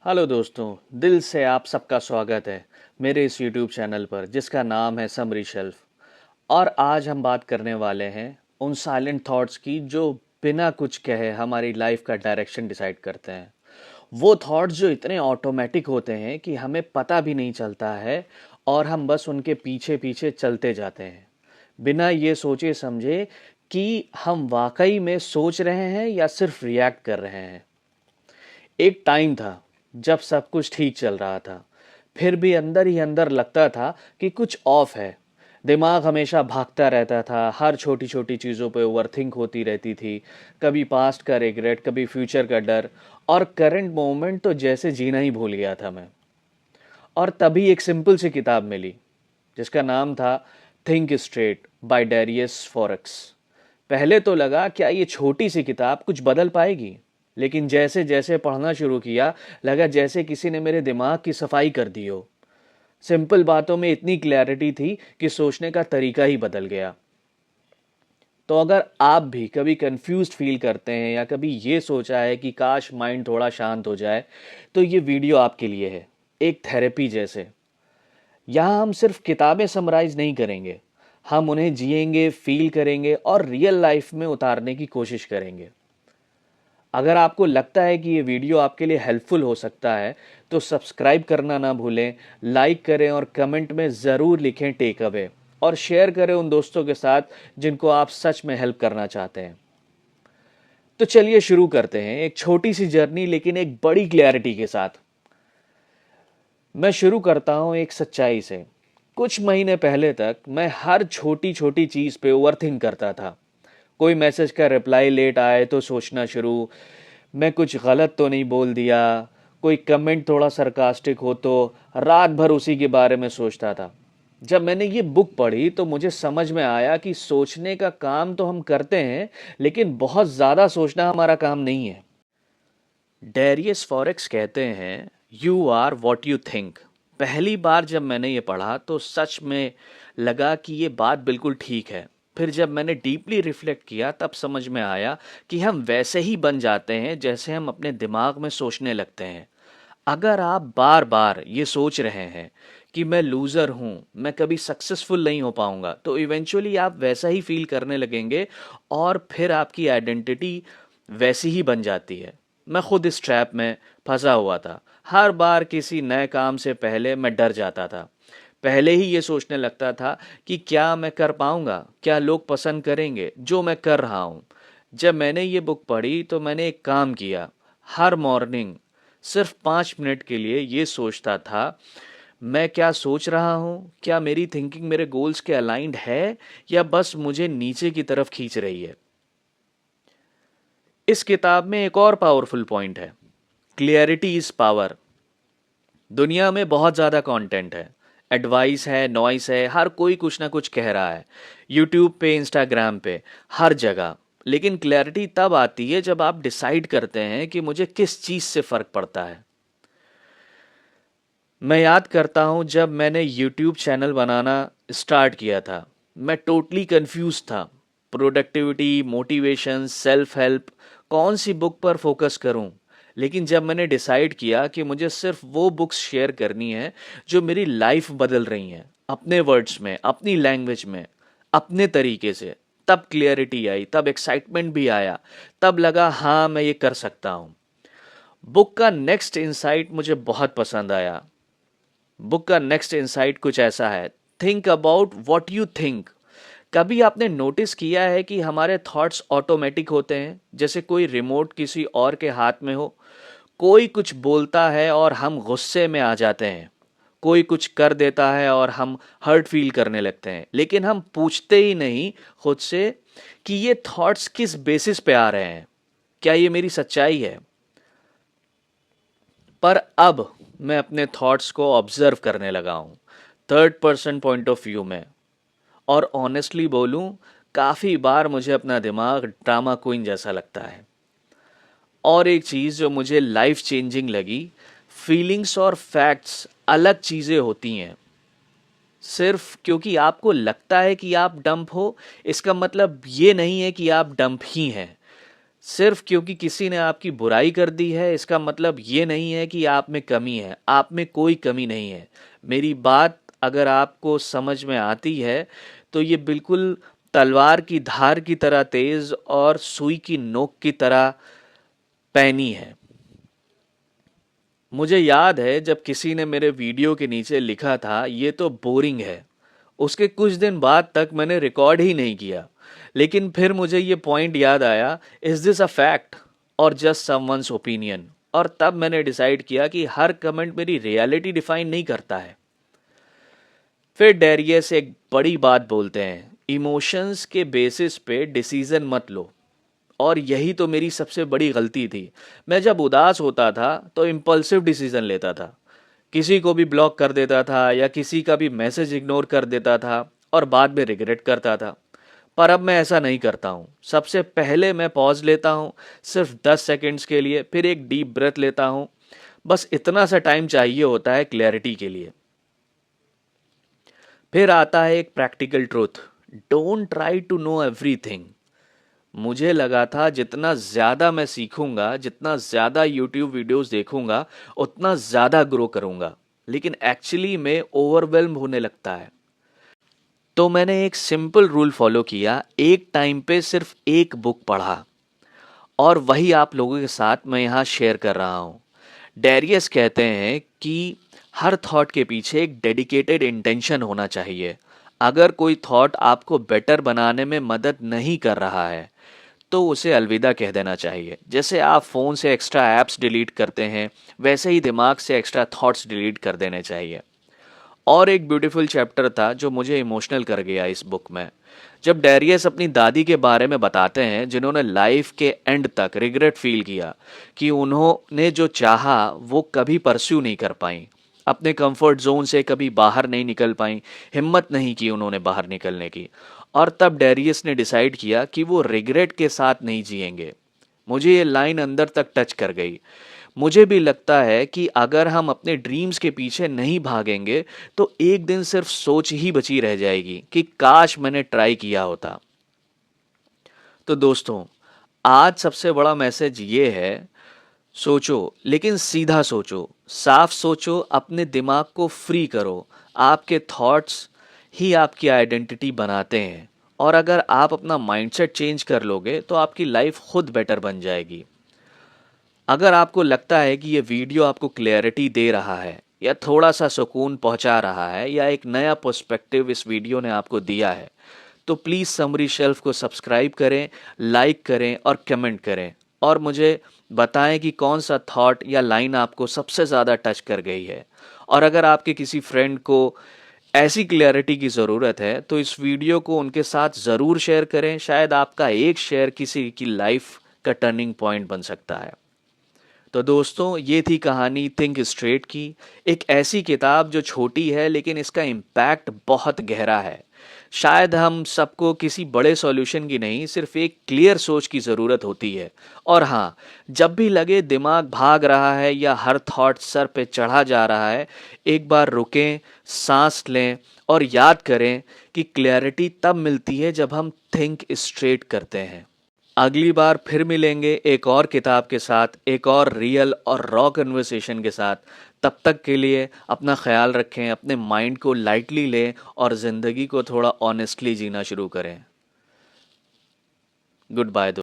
Hello दोस्तों, दिल से आप सबका स्वागत है मेरे इस YouTube चैनल पर जिसका नाम है समरी शेल्फ। और आज हम बात करने वाले हैं उन साइलेंट थॉट्स की जो बिना कुछ कहे हमारी लाइफ का डायरेक्शन डिसाइड करते हैं। वो थॉट्स जो इतने ऑटोमेटिक होते हैं कि हमें पता भी नहीं चलता है और हम बस उनके पीछे पीछे चलते जाते हैं बिना ये सोचे समझे कि हम वाकई में सोच रहे हैं या सिर्फ रिएक्ट कर रहे हैं। एक टाइम था जब सब कुछ ठीक चल रहा था, फिर भी अंदर ही अंदर लगता था कि कुछ ऑफ है। दिमाग हमेशा भागता रहता था, हर छोटी छोटी चीज़ों पे ओवरथिंक होती रहती थी। कभी पास्ट का रिग्रेट, कभी फ्यूचर का डर, और करंट मोमेंट तो जैसे जीना ही भूल गया था मैं। और तभी एक सिंपल सी किताब मिली जिसका नाम था think straight by Darius Foroux. पहले तो लगा क्या ये छोटी सी किताब कुछ बदल पाएगी, लेकिन जैसे जैसे पढ़ना शुरू किया लगा जैसे किसी ने मेरे दिमाग की सफाई कर दी हो। सिंपल बातों में इतनी क्लैरिटी थी कि सोचने का तरीका ही बदल गया। तो अगर आप भी कभी कंफ्यूज्ड फील करते हैं या कभी ये सोचा है कि काश माइंड थोड़ा शांत हो जाए, तो ये वीडियो आपके लिए है। एक थेरेपी जैसे। यहाँ हम सिर्फ किताबें समराइज नहीं करेंगे, हम उन्हें जिएंगे, फील करेंगे और रियल लाइफ में उतारने की कोशिश करेंगे। अगर आपको लगता है कि ये वीडियो आपके लिए हेल्पफुल हो सकता है तो सब्सक्राइब करना ना भूलें, लाइक करें और कमेंट में ज़रूर लिखें टेक अवे, और शेयर करें उन दोस्तों के साथ जिनको आप सच में हेल्प करना चाहते हैं। तो चलिए शुरू करते हैं एक छोटी सी जर्नी लेकिन एक बड़ी क्लैरिटी के साथ। मैं शुरू करता हूं एक सच्चाई से। कुछ महीने पहले तक मैं हर छोटी छोटी चीज़ पे ओवरथिंक करता था। कोई मैसेज का रिप्लाई लेट आए तो सोचना शुरू, मैं कुछ गलत तो नहीं बोल दिया। कोई कमेंट थोड़ा सरकास्टिक हो तो रात भर उसी के बारे में सोचता था। जब मैंने ये बुक पढ़ी तो मुझे समझ में आया कि सोचने का काम तो हम करते हैं, लेकिन बहुत ज़्यादा सोचना हमारा काम नहीं है। डेरियस फॉरेक्स कहते हैं you are what you think. पहली बार जब मैंने ये पढ़ा तो सच में लगा कि ये बात बिल्कुल ठीक है। फिर जब मैंने डीपली रिफ्लेक्ट किया तब समझ में आया कि हम वैसे ही बन जाते हैं जैसे हम अपने दिमाग में सोचने लगते हैं। अगर आप बार बार ये सोच रहे हैं कि मैं लूज़र हूँ, मैं कभी सक्सेसफुल नहीं हो पाऊंगा, तो इवेंचुअली आप वैसा ही फील करने लगेंगे और फिर आपकी आइडेंटिटी वैसी ही बन जाती है। मैं खुद इस ट्रैप में फंसा हुआ था। हर बार किसी नए काम से पहले मैं डर जाता था। पहले ही ये सोचने लगता था कि क्या मैं कर पाऊंगा, क्या लोग पसंद करेंगे जो मैं कर रहा हूँ। जब मैंने ये बुक पढ़ी तो मैंने एक काम किया। हर मॉर्निंग सिर्फ 5 मिनट के लिए ये सोचता था, मैं क्या सोच रहा हूँ, क्या मेरी थिंकिंग मेरे गोल्स के अलाइंड है या बस मुझे नीचे की तरफ खींच रही है। इस किताब में एक और पावरफुल पॉइंट है, क्लियरिटी इज पावर। दुनिया में बहुत ज़्यादा कंटेंट है, एडवाइस है, नॉइस है, हर कोई कुछ ना कुछ कह रहा है, यूट्यूब पे, इंस्टाग्राम पे, हर जगह। लेकिन क्लैरिटी तब आती है जब आप डिसाइड करते हैं कि मुझे किस चीज़ से फ़र्क पड़ता है। मैं याद करता हूँ जब मैंने यूट्यूब चैनल बनाना स्टार्ट किया था, मैं टोटली कंफ्यूज था। प्रोडक्टिविटी, मोटिवेशन, सेल्फ हेल्प, कौन सी बुक पर फोकस करूँ। लेकिन जब मैंने डिसाइड किया कि मुझे सिर्फ वो बुक्स शेयर करनी है जो मेरी लाइफ बदल रही हैं, अपने वर्ड्स में, अपनी लैंग्वेज में, अपने तरीके से, तब क्लियरिटी आई, तब एक्साइटमेंट भी आया, तब लगा हाँ मैं ये कर सकता हूँ। बुक का नेक्स्ट इंसाइट मुझे बहुत पसंद आया। बुक का नेक्स्ट इंसाइट कुछ ऐसा है, think about what you think. कभी आपने नोटिस किया है कि हमारे थॉट्स ऑटोमेटिक होते हैं, जैसे कोई रिमोट किसी और के हाथ में हो। कोई कुछ बोलता है और हम गुस्से में आ जाते हैं, कोई कुछ कर देता है और हम हर्ट फील करने लगते हैं, लेकिन हम पूछते ही नहीं खुद से कि ये थॉट्स किस बेसिस पे आ रहे हैं, क्या ये मेरी सच्चाई है। पर अब मैं अपने थॉट्स को ऑब्जर्व करने लगा हूँ, third person point of view में। और ऑनेस्टली बोलूँ, काफ़ी बार मुझे अपना दिमाग ड्रामा क्वीन जैसा लगता है। और एक चीज़ जो मुझे लाइफ चेंजिंग लगी, फीलिंग्स और फैक्ट्स अलग चीज़ें होती हैं। सिर्फ क्योंकि आपको लगता है कि आप डंप हो, इसका मतलब ये नहीं है कि आप डंप ही हैं। सिर्फ क्योंकि किसी ने आपकी बुराई कर दी है इसका मतलब ये नहीं है कि आप में कमी है। आप में कोई कमी नहीं है। मेरी बात अगर आपको समझ में आती है तो ये बिल्कुल तलवार की धार की तरह तेज और सुई की नोक की तरह पैनी है। मुझे याद है जब किसी ने मेरे वीडियो के नीचे लिखा था ये तो बोरिंग है, उसके कुछ दिन बाद तक मैंने रिकॉर्ड ही नहीं किया। लेकिन फिर मुझे ये पॉइंट याद आया, इज दिस अ फैक्ट और जस्ट समवंस ओपिनियन। और तब मैंने डिसाइड किया कि हर कमेंट मेरी रियलिटी डिफाइन नहीं करता है। फिर डेरियस एक बड़ी बात बोलते हैं, इमोशंस के बेसिस पे डिसीजन मत लो। और यही तो मेरी सबसे बड़ी गलती थी। मैं जब उदास होता था तो इम्पल्सिव डिसीजन लेता था, किसी को भी ब्लॉक कर देता था या किसी का भी मैसेज इग्नोर कर देता था और बाद में रिग्रेट करता था। पर अब मैं ऐसा नहीं करता हूँ। सबसे पहले मैं पॉज लेता हूँ, सिर्फ 10 सेकंड्स के लिए, फिर एक डीप ब्रेथ लेता हूँ। बस इतना सा टाइम चाहिए होता है क्लैरिटी के लिए। फिर आता है एक practical truth, don't try to know everything. मुझे लगा था जितना ज़्यादा मैं सीखूंगा, जितना ज़्यादा यूट्यूब वीडियोस देखूंगा, उतना ज़्यादा ग्रो करूंगा। लेकिन एक्चुअली में ओवरवेल्म होने लगता है। तो मैंने एक सिंपल रूल फॉलो किया, एक टाइम पे सिर्फ एक बुक पढ़ा और वही आप लोगों के साथ मैं यहाँ शेयर कर रहा हूँ। डेरियस कहते हैं कि हर थॉट के पीछे एक डेडिकेटेड इंटेंशन होना चाहिए। अगर कोई थॉट आपको बेटर बनाने में मदद नहीं कर रहा है तो उसे अलविदा कह देना चाहिए। जैसे आप फ़ोन से एक्स्ट्रा ऐप्स डिलीट करते हैं, वैसे ही दिमाग से एक्स्ट्रा थॉट्स डिलीट कर देने चाहिए। और एक ब्यूटीफुल चैप्टर था जो मुझे इमोशनल कर गया इस बुक में, जब डेरियस अपनी दादी के बारे में बताते हैं जिन्होंने लाइफ के एंड तक रिग्रेट फील किया कि उन्होंने जो चाहा वो कभी परस्यू नहीं कर पाई, अपने कंफर्ट जोन से कभी बाहर नहीं निकल पाई, हिम्मत नहीं की उन्होंने बाहर निकलने की। और तब डेरियस ने डिसाइड किया कि वो रिग्रेट के साथ नहीं जिएंगे। मुझे ये लाइन अंदर तक टच कर गई। मुझे भी लगता है कि अगर हम अपने ड्रीम्स के पीछे नहीं भागेंगे तो एक दिन सिर्फ सोच ही बची रह जाएगी कि काश मैंने ट्राई किया होता। तो दोस्तों, आज सबसे बड़ा मैसेज ये है, सोचो लेकिन सीधा सोचो, साफ सोचो, अपने दिमाग को फ्री करो। आपके थॉट्स ही आपकी आइडेंटिटी बनाते हैं और अगर आप अपना माइंडसेट चेंज कर लोगे तो आपकी लाइफ खुद बेटर बन जाएगी। अगर आपको लगता है कि ये वीडियो आपको क्लैरिटी दे रहा है या थोड़ा सा सुकून पहुंचा रहा है या एक नया पर्सपेक्टिव इस वीडियो ने आपको दिया है तो प्लीज़ समरी शेल्फ को सब्सक्राइब करें, लाइक करें और कमेंट करें और मुझे बताएं कि कौन सा थॉट या लाइन आपको सबसे ज़्यादा टच कर गई है। और अगर आपके किसी फ्रेंड को ऐसी क्लैरिटी की ज़रूरत है तो इस वीडियो को उनके साथ ज़रूर शेयर करें। शायद आपका एक शेयर किसी की लाइफ का टर्निंग पॉइंट बन सकता है। तो दोस्तों, ये थी कहानी थिंक स्ट्रेट की, एक ऐसी किताब जो छोटी है लेकिन इसका इम्पैक्ट बहुत गहरा है। शायद हम सबको किसी बड़े सॉल्यूशन की नहीं, सिर्फ एक क्लियर सोच की ज़रूरत होती है। और हाँ, जब भी लगे दिमाग भाग रहा है या हर थॉट सर पे चढ़ा जा रहा है, एक बार रुकें, सांस लें और याद करें कि क्लैरिटी तब मिलती है जब हम थिंक स्ट्रेट करते हैं। अगली बार फिर मिलेंगे एक और किताब के साथ, एक और रियल और रॉ कन्वर्सेशन के साथ। तब तक के लिए अपना ख्याल रखें, अपने माइंड को लाइटली लें और ज़िंदगी को थोड़ा ऑनेस्टली जीना शुरू करें। Good bye.